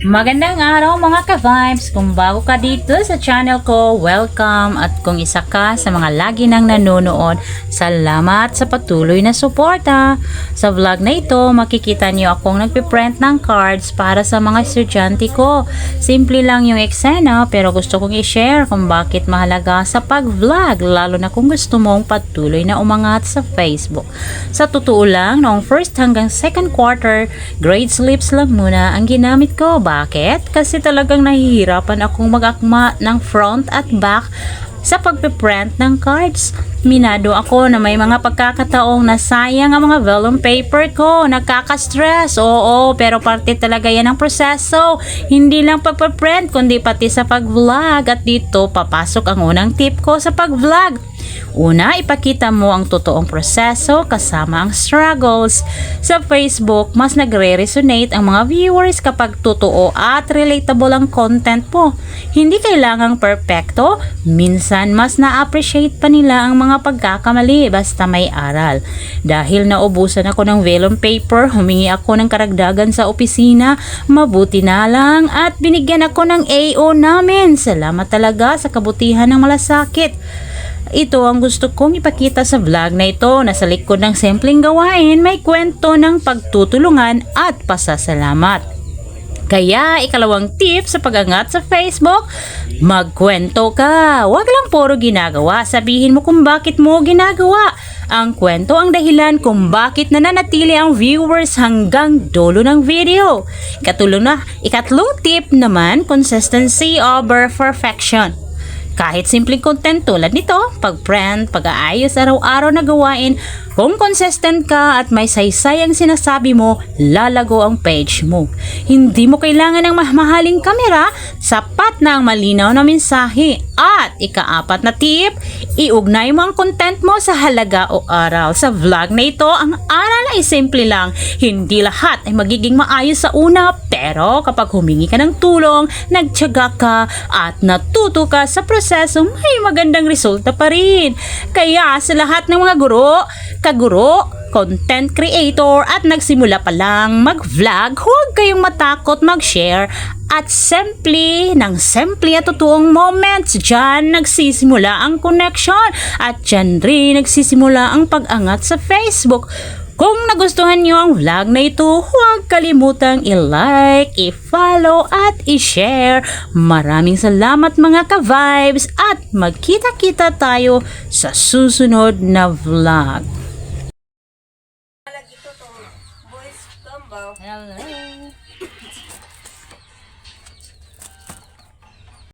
Magandang araw mga ka-vibes! Kung bago ka dito sa channel ko, welcome! At kung isa ka sa mga lagi nang nanonood, salamat sa patuloy na suporta! Sa vlog na ito, makikita niyo akong nagpiprint ng cards para sa mga estudyante ko. Simple lang yung eksena pero gusto kong i-share kung bakit mahalaga sa pag-vlog, lalo na kung gusto mong patuloy na umangat sa Facebook. Sa totoo lang, noong first hanggang second quarter, grade slips lang muna ang ginamit ko. Bakit? Kasi talagang nahihirapan akong mag-akma ng front at back sa pagpiprint ng cards. Minado ako na may mga pagkakataong nasayang ang mga vellum paper ko. Nakaka-stress. Oo, pero parte talaga yan ng proseso. Hindi lang pagpiprint, kundi pati sa pag-vlog. At dito, papasok ang unang tip ko sa pag-vlog. Una, ipakita mo ang totoong proseso kasama ang struggles. Sa Facebook, mas nagre-resonate ang mga viewers kapag totoo at relatable ang content mo. Hindi kailangang perpekto, minsan mas na-appreciate pa nila ang mga pagkakamali basta may aral. Dahil naubusan ako ng vellum paper, humingi ako ng karagdagan sa opisina, mabuti na lang at binigyan ako ng AO namin. Salamat talaga sa kabutihan ng malasakit. Ito ang gusto kong ipakita sa vlog na ito na sa likod ng simpleng gawain may kwento ng pagtutulungan at pasasalamat. Kaya ikalawang tip sa pag-angat sa Facebook, magkwento ka. Huwag lang puro ginagawa, sabihin mo kung bakit mo ginagawa. Ang kwento ang dahilan kung bakit nananatili ang viewers hanggang dulo ng video. Ikatlong tip naman, consistency over perfection. Kahit simpleng content tulad nito, pag-print, pag-aayos araw-araw na gawain, kung consistent ka at may saysay ang sinasabi mo, lalago ang page mo. Hindi mo kailangan ng mahaling kamera, sapat na ang malinaw na mensahe. At ikaapat na tip, iugnay mo ang content mo sa halaga o aral. Sa vlog na ito, ang aral ay simple lang. Hindi lahat ay magiging maayos sa una, pero kapag humingi ka ng tulong, nagtiyaga ka at natuto ka sa proseso, may magandang resulta pa rin. Kaya sa lahat ng mga guro, kaguro, content creator at nagsimula pa lang mag-vlog, huwag kayong matakot mag-share at simple at totoong moments. Diyan nagsisimula ang connection at diyan rin nagsisimula ang pag-angat sa Facebook. Kung nagustuhan nyo ang vlog na ito, huwag kalimutang i-like, i-follow at i-share. Maraming salamat mga ka-vibes at magkita-kita tayo sa susunod na vlog.